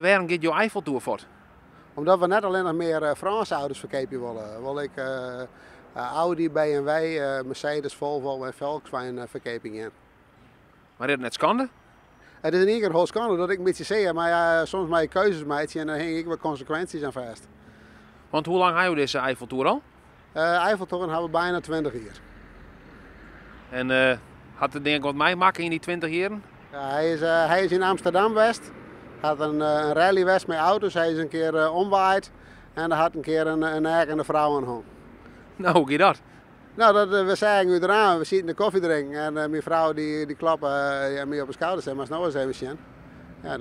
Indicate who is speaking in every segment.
Speaker 1: Waarom gaat jouw Eiffeltour voort?
Speaker 2: Omdat we net alleen nog meer Franse auto's verkopen willen. Wil ik Audi, BMW, Mercedes, Volvo en Volkswagen verkopen in.
Speaker 1: Maar is het net schande?
Speaker 2: Het is in ieder geval heel schande dat ik een beetje zeg, maar soms maak je keuzes maken en dan hang ik wel consequenties aan vast.
Speaker 1: Want hoe lang heb je deze Eiffeltour al?
Speaker 2: Eiffeltoren hebben we bijna 20 jaar.
Speaker 1: En had het denk ik wat mij maken in die 20 jaar?
Speaker 2: Ja, hij is in Amsterdam West. Had een rally West met auto's. Hij is een keer omwaaid en er had een keer een erkende vrouw aan hong.
Speaker 1: Nou, hoe gaat dat?
Speaker 2: Nou, we zagen u eraan, we zitten de koffie drinken en mijn vrouw die klapt mij op de schouders en maar nou eens even zien. Ja,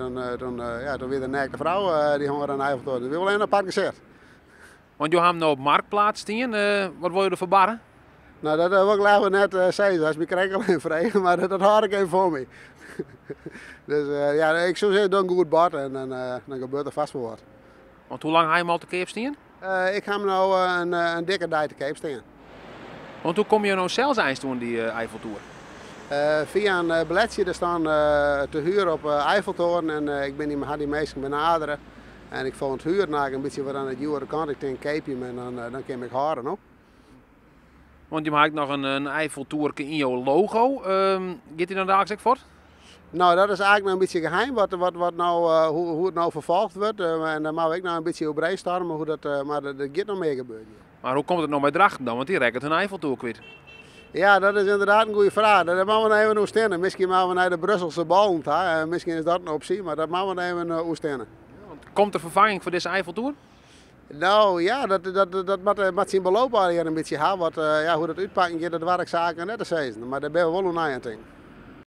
Speaker 2: dan weer een erkende vrouw die honger aan de Eiffeltoren. Dat wil alleen een apart gezegd.
Speaker 1: Want je hebt hem nou op Marktplaats staan. Wat wil je er verbarren?
Speaker 2: Nou, dat wil ik later net zeggen, dat is mijn krenkel alleen vrij, maar dat had ik even voor me. Dus ja, ik zou zeggen, doe een goed bad en dan gebeurt er vast wel wat.
Speaker 1: Want hoe lang heb je hem al te Cape staan?
Speaker 2: Ik ga hem nou een dikke tijd te Cape staan.
Speaker 1: Want hoe kom je nou zelfs eens doen die Eiffeltour?
Speaker 2: Via een billetje er staan te huur op Eiffeltoren en ik ben die meestal benaderen. En ik vond het huur een beetje wat aan het jure kant. Ik denk Cape en dan kan ik haren ook.
Speaker 1: Want je maakt nog een Eiffeltour in jouw logo. Gaat die dan dagelijks ook voort?
Speaker 2: Nou, dat is eigenlijk nog een beetje geheim hoe het nou vervolgd wordt. En daar mag ik nou een beetje op brainstormen hoe dat, maar dat gaat nog meer gebeuren.
Speaker 1: Maar hoe komt het nog bij Drachten dan? Want die rekken hun Eiffeltour kwijt.
Speaker 2: Ja, dat is inderdaad een goede vraag. Dat moeten we even oestenen. Misschien moeten we naar de Brusselse bal. Misschien is dat een optie, maar dat moeten we even oestenen.
Speaker 1: Komt er vervanging voor deze Eiffeltour?
Speaker 2: Nou ja, dat moet zijn beloopbaar hier een beetje hebben. Hoe dat uitpakken gaat, dat werk zaken net te zeggen. Maar daar ben we wel een aan het ding.